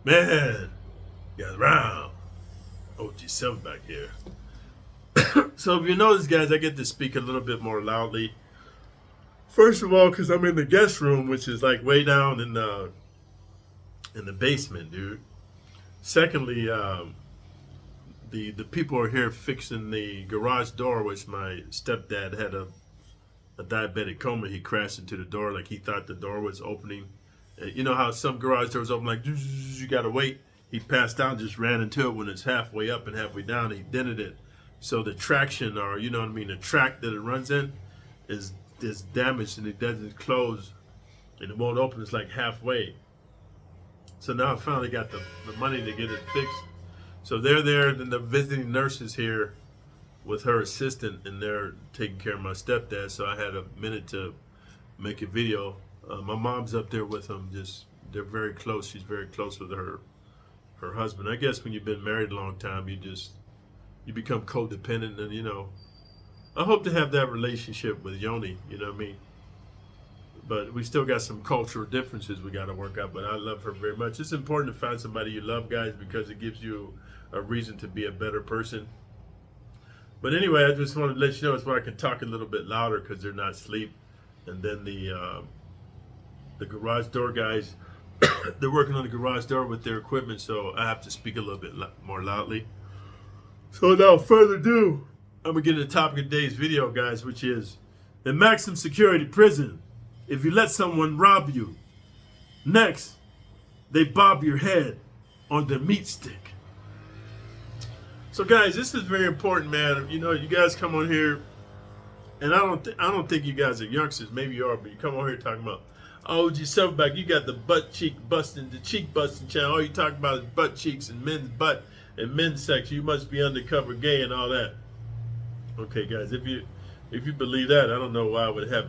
Man, got around. OG7 back here. So if you notice, guys, I get to speak a little bit more loudly. First of all, because I'm in the guest room, which is like way down in the basement, dude. Secondly, the people are here fixing the garage door, which my stepdad had a diabetic coma. He crashed into the door like he thought the door was opening. You know how some garage doors open like you gotta wait. He passed out, just ran into it when it's halfway up and halfway down. He dented it, so the traction, or you know what I mean, the track that it runs in, is damaged and it doesn't close and it won't open. It's like halfway. So now I finally got the money to get it fixed. So they're there, and the visiting nurse is here with her assistant, and they're taking care of my stepdad. So I had a minute to make a video. My mom's up there with them. Just they're very close. She's very close with her husband. I guess when you've been married a long time, you become codependent, and I hope to have that relationship with Yoni. You know what I mean? But we still got some cultural differences we got to work out. But I love her very much. It's important to find somebody you love, guys, because it gives you a reason to be a better person. But anyway, I just wanted to let you know it's where I can talk a little bit louder because they're not asleep. And then the garage door guys, they're working on the garage door with their equipment, so I have to speak a little bit more loudly. So without further ado, I'm going to get to the topic of today's video, guys, which is in maximum security prison, if you let someone rob you, next, they bob your head on the meat stick. So guys, this is very important, man. You guys come on here, and I don't think you guys are youngsters. Maybe you are, but you come on here talking about, oh, OG7 back, you got the cheek busting channel. All you talk about is butt cheeks and men's butt and men's sex. You must be undercover gay and all that. Okay, guys, if you believe that, I don't know why I would have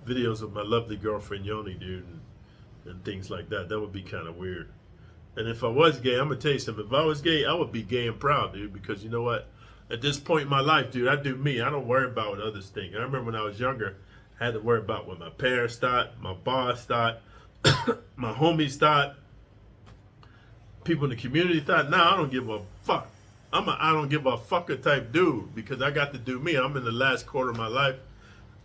videos of my lovely girlfriend Yoni, dude, and things like that. That would be kind of weird. And if I was gay, I'm gonna tell you something. If I was gay, I would be gay and proud, dude, because you know what? At this point in my life, dude, I do me. I don't worry about what others think. I remember when I was younger, I had to worry about what my parents thought, my boss thought, my homies thought, people in the community thought. Now I don't give a fuck. I don't give a fucker type dude because I got to do me. I'm in the last quarter of my life.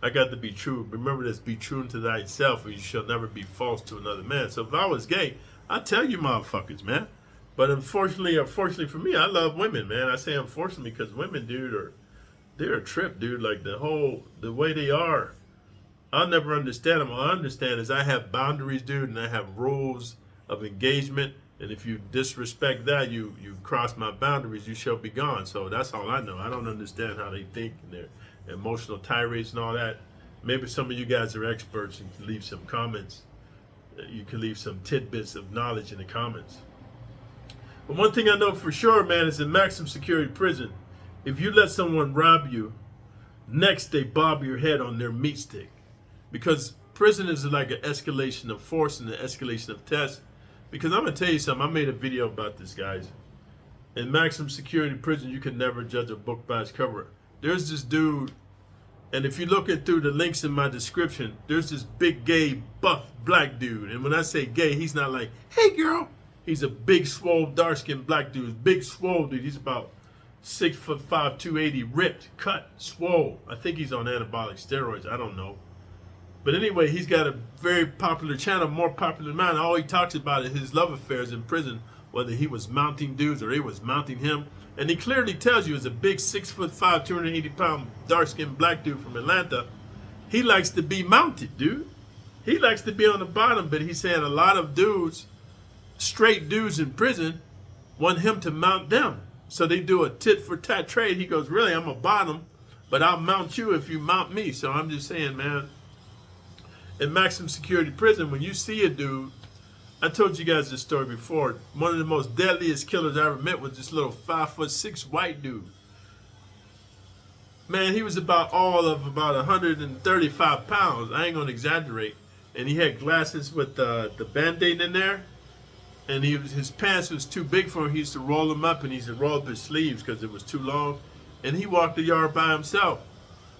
I got to be true. Remember this, be true unto thyself, or you shall never be false to another man. So if I was gay, I'd tell you motherfuckers, man. But unfortunately for me, I love women, man. I say unfortunately because women, dude, they're a trip, dude. Like the way they are, I'll never understand them. All I understand is I have boundaries, dude, and I have rules of engagement. And if you disrespect that, you cross my boundaries, you shall be gone. So that's all I know. I don't understand how they think and their emotional tirades and all that. Maybe some of you guys are experts and can leave some comments. You can leave some tidbits of knowledge in the comments. But one thing I know for sure, man, is in maximum security prison, if you let someone rob you, next they bob your head on their meat stick. Because prison is like an escalation of force and an escalation of test. Because I'm going to tell you something. I made a video about this, guys. In maximum security prison, you can never judge a book by its cover. There's this dude, and if you look at through the links in my description, there's this big, gay, buff, black dude. And when I say gay, he's not like, hey, girl. He's a big, swole, dark-skinned black dude. Big, swole dude. He's about 6'5", 280, ripped, cut, swole. I think he's on anabolic steroids. I don't know. But anyway, he's got a very popular channel, more popular than mine. All he talks about is his love affairs in prison, whether he was mounting dudes or they was mounting him. And he clearly tells you as a big 6'5", 280-pound, dark-skinned black dude from Atlanta, he likes to be mounted, dude. He likes to be on the bottom, but he's saying a lot of dudes, straight dudes in prison, want him to mount them. So they do a tit-for-tat trade. He goes, really, I'm a bottom, but I'll mount you if you mount me. So I'm just saying, man, in maximum security prison, when you see a dude, I told you guys this story before. One of the most deadliest killers I ever met was this little 5'6" white dude. Man, he was about 135 pounds. I ain't gonna exaggerate. And he had glasses with the Band-Aid in there. And his pants was too big for him. He used to roll them up, and he used to roll up his sleeves because it was too long. And he walked the yard by himself.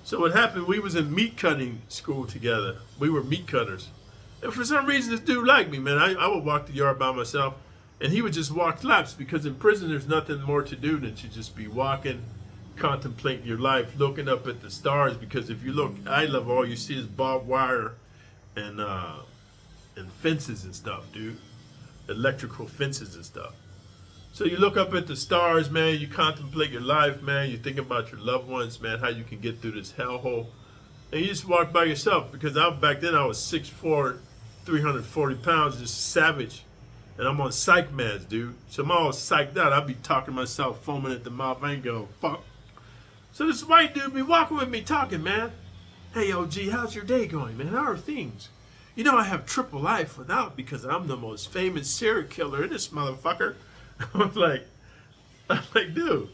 So what happened, we was in meat cutting school together. We were meat cutters. And for some reason, this dude liked me, man. I would walk the yard by myself. And he would just walk laps because in prison there's nothing more to do than to just be walking, contemplating your life, looking up at the stars. Because if you look eye level, all you see is barbed wire and fences and stuff, dude. Electrical fences and stuff. So you look up at the stars, man. You contemplate your life, man. You think about your loved ones, man. How you can get through this hellhole, and you just walk by yourself. Because back then I was 6'4", 340 pounds, just savage, and I'm on psych meds, dude. So I'm all psyched out. I'd be talking to myself, foaming at the mouth. I ain't go fuck. So this white dude be walking with me, talking, man. Hey, OG, how's your day going, man? How are things? You know I have triple life without because I'm the most famous serial killer in this motherfucker. I'm like, dude,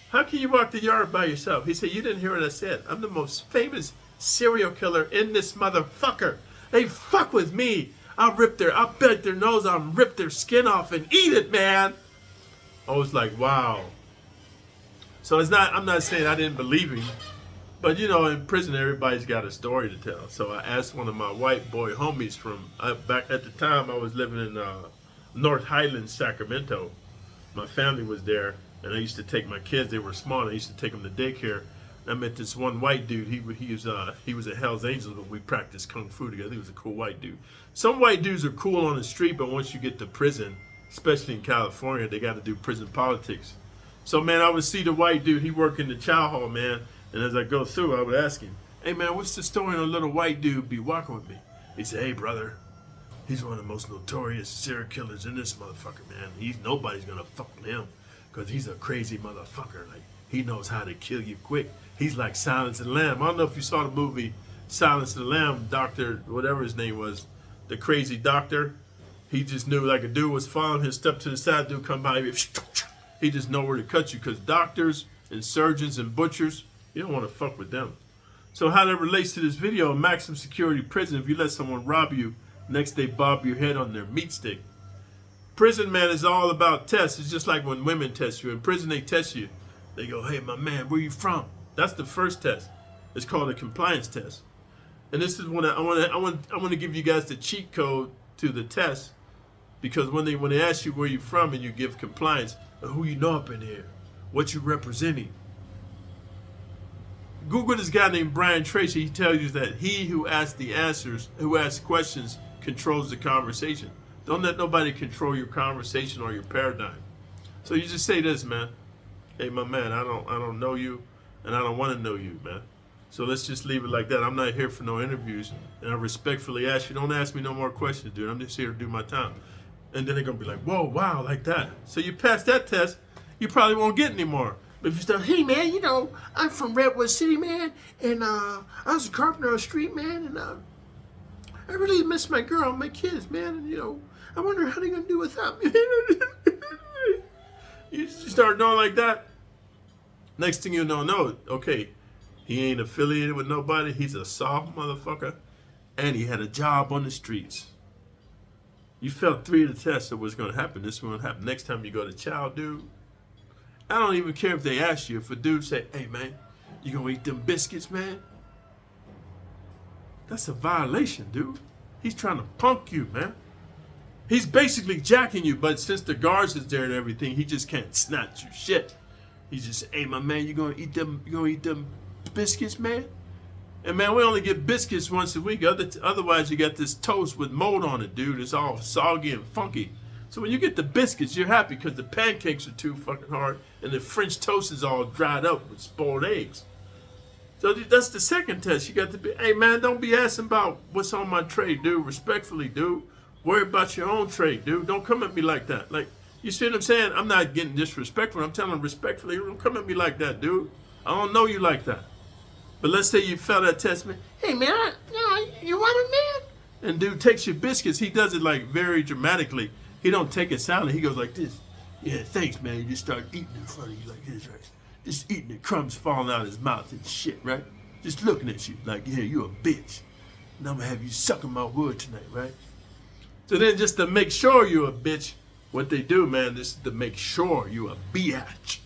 how can you walk the yard by yourself? He said, you didn't hear what I said. I'm the most famous serial killer in this motherfucker. They fuck with me. I'll bite their nose, I'll rip their skin off and eat it, man. I was like, wow. So I'm not saying I didn't believe him, but you know, in prison, everybody's got a story to tell. So I asked one of my white boy homies from, back at the time I was living in North Highlands, Sacramento. My family was there, and I used to take my kids. They were small. And I used to take them to daycare. And I met this one white dude. He was a Hell's Angels, but we practiced kung fu together. He was a cool white dude. Some white dudes are cool on the street, but once you get to prison, especially in California, they got to do prison politics. So man, I would see the white dude. He worked in the chow hall, man. And as I go through, I would ask him, "Hey man, what's the story on a little white dude be walking with me?" He said, "Hey brother, he's one of the most notorious serial killers in this motherfucker, man. Nobody's gonna fuck with him because he's a crazy motherfucker. Like, he knows how to kill you quick. He's like Silence of the Lamb." I don't know if you saw the movie Silence of the Lamb, Dr. whatever his name was, the crazy doctor. He just knew like a dude was following his step to the side, dude come by, he just know where to cut you because doctors and surgeons and butchers, you don't want to fuck with them. So how that relates to this video, maximum security prison, if you let someone rob you, next they bob your head on their meat stick. Prison, man, is all about tests. It's just like when women test you. In prison, they test you. They go, "Hey, my man, where you from?" That's the first test. It's called a compliance test. And this is when I want to give you guys the cheat code to the test, because when they ask you where you from and you give compliance, who you know up in here, what you representing. Google this guy named Brian Tracy. He tells you that he who asks the answers, who asks questions, controls the conversation. Don't let nobody control your conversation or your paradigm. So you just say this, man. "Hey, my man, I don't know you, and I don't want to know you, man. So let's just leave it like that. I'm not here for no interviews, and I respectfully ask you, don't ask me no more questions, dude. I'm just here to do my time." And then they're gonna be like, "Whoa, wow, like that." So you pass that test, you probably won't get any more. But if you start, "Hey man, you know, I'm from Redwood City, man, and I was a carpenter on the street, man, and I really miss my girl and my kids, man, and you know, I wonder how they're gonna do without me." You start doing like that. Next thing you know, okay, he ain't affiliated with nobody. He's a soft motherfucker, and he had a job on the streets. You failed 3 of the tests, so what's gonna happen? This is gonna happen next time you go to chow, dude. I don't even care if they ask you. If a dude say, "Hey man, you gonna eat them biscuits, man?" That's a violation, dude. He's trying to punk you, man. He's basically jacking you, but since the guards is there and everything, he just can't snatch you shit. He just, "Hey my man, you gonna eat them biscuits, man?" And man, we only get biscuits once a week. Otherwise you got this toast with mold on it, dude. It's all soggy and funky. So when you get the biscuits, you're happy because the pancakes are too fucking hard and the French toast is all dried up with spoiled eggs. So that's the second test. You got to be, "Hey man, don't be asking about what's on my tray, dude. Respectfully, dude. Worry about your own tray, dude. Don't come at me like that." Like, you see what I'm saying? I'm not getting disrespectful. I'm telling them respectfully, don't come at me like that, dude. I don't know you like that. But let's say you fail that test, man. "Hey man, you want it, man?" And dude takes your biscuits. He does it like very dramatically. He don't take it silently. He goes like this. "Yeah, thanks, man." You just start eating in front of you like this, right? Just eating the crumbs falling out of his mouth and shit, right? Just looking at you like, "Yeah, you a bitch. And I'm gonna have you sucking my wood tonight, right?" So then just to make sure you're a bitch, what they do, man, this is to make sure you a biatch.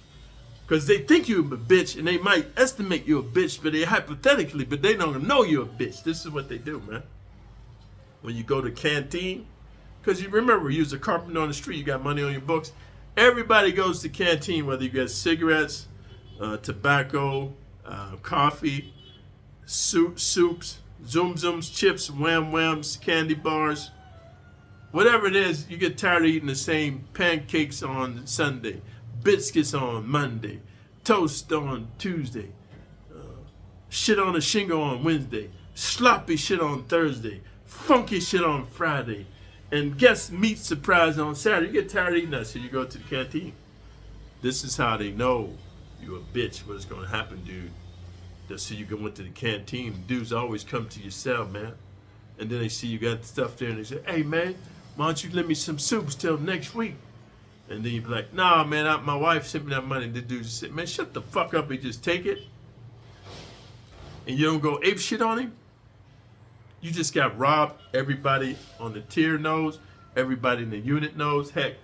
Because they think you're a bitch and they might estimate you a bitch, but they hypothetically, but they don't know you're a bitch. This is what they do, man. When you go to canteen, Because you remember, you was a carpenter on the street, you got money on your books. Everybody goes to canteen, whether you get cigarettes, tobacco, coffee, soups, zoom zooms, chips, wham whams, candy bars. Whatever it is, you get tired of eating the same pancakes on Sunday, biscuits on Monday, toast on Tuesday, shit on a shingle on Wednesday, sloppy shit on Thursday, funky shit on Friday, and guest meat surprise on Saturday. You get tired of eating that, so you go to the canteen. This is how they know you a bitch, what's going to happen, dude. Just so you go into the canteen. Dudes always come to your cell, man. And then they see you got stuff there, and they say, hey, man, why don't you lend me some soups till next week? And then you be like, nah, man, my wife sent me that money. And the dude just said, man, shut the fuck up and just take it. And you don't go ape shit on him. You just got robbed. Everybody on the tier knows. Everybody in the unit knows. Heck,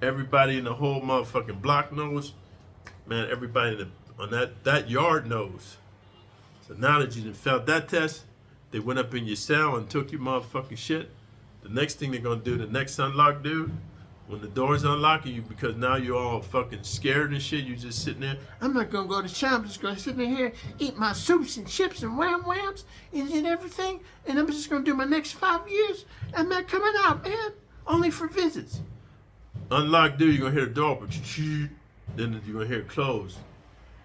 everybody in the whole motherfucking block knows. Man, everybody on that yard knows. So now that you done failed that test, they went up in your cell and took your motherfucking shit. The next thing they're gonna do, the next unlock, dude, when the door's unlocking you, because now you're all fucking scared and shit, you just sitting there. I'm not gonna go to shop, I'm just gonna sit in here, eat my soups and chips and wham whams and everything, and I'm just gonna do my next 5 years. I'm not coming out, man. Only for visits. Unlock, dude, you're gonna hear the door open, then you're gonna hear it close.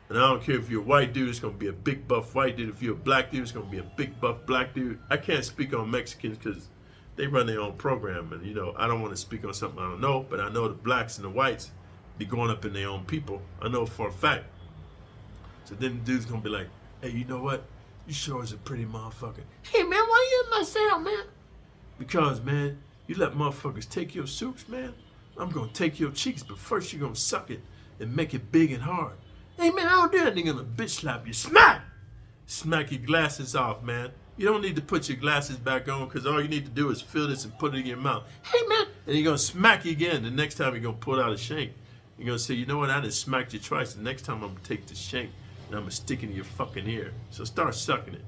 And I don't care if you're a white dude, it's gonna be a big buff white dude. If you're a black dude, it's gonna be a big buff black dude. I can't speak on Mexicans because they run their own program, and I don't want to speak on something I don't know, but I know the blacks and the whites be going up in their own people. I know for a fact. So then the dude's gonna be like, hey, you know what? You sure is a pretty motherfucker. Hey man, why you in my cell, man? Because, man, you let motherfuckers take your soups, man. I'm gonna take your cheeks, but first you're gonna suck it and make it big and hard. Hey man, I don't do anything, gonna bitch slap you. Smack! Smack your glasses off, man. You don't need to put your glasses back on, because all you need to do is fill this and put it in your mouth. Hey man! And you're gonna smack you again. The next time you're gonna pull out a shank. You're gonna say, you know what, I done smacked you twice. The next time I'm gonna take the shank and I'm gonna stick it in your fucking ear. So start sucking it.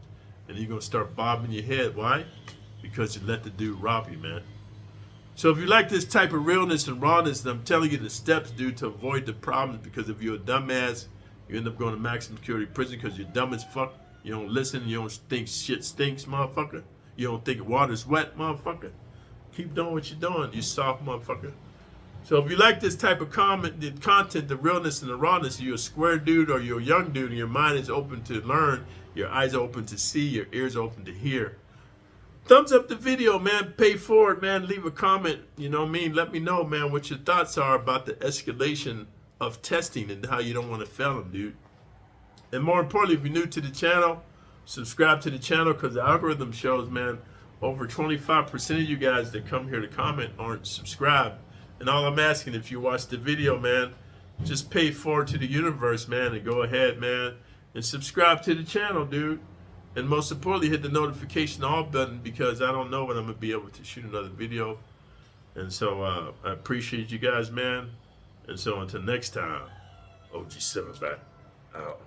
And you're gonna start bobbing your head. Why? Because you let the dude rob you, man. So if you like this type of realness and rawness, then I'm telling you the steps, dude, to avoid the problems, because if you're a dumbass, you end up going to maximum security prison because you're dumb as fuck. You don't listen. You don't think shit stinks, motherfucker. You don't think water's wet, motherfucker. Keep doing what you're doing, you soft motherfucker. So if you like this type of content, the realness and the rawness, you're a square dude or you're a young dude and your mind is open to learn, your eyes are open to see, your ears are open to hear. Thumbs up the video, man. Pay forward, man. Leave a comment. You know what I mean? Let me know, man, what your thoughts are about the escalation of testing and how you don't want to fail them, dude. And more importantly, if you're new to the channel, subscribe to the channel, because the algorithm shows, man, over 25% of you guys that come here to comment aren't subscribed. And all I'm asking, if you watch the video, man, just pay forward to the universe, man, and go ahead, man, and subscribe to the channel, dude. And most importantly, hit the notification all button, because I don't know when I'm going to be able to shoot another video. And so I appreciate you guys, man. And so until next time, OG7 back out.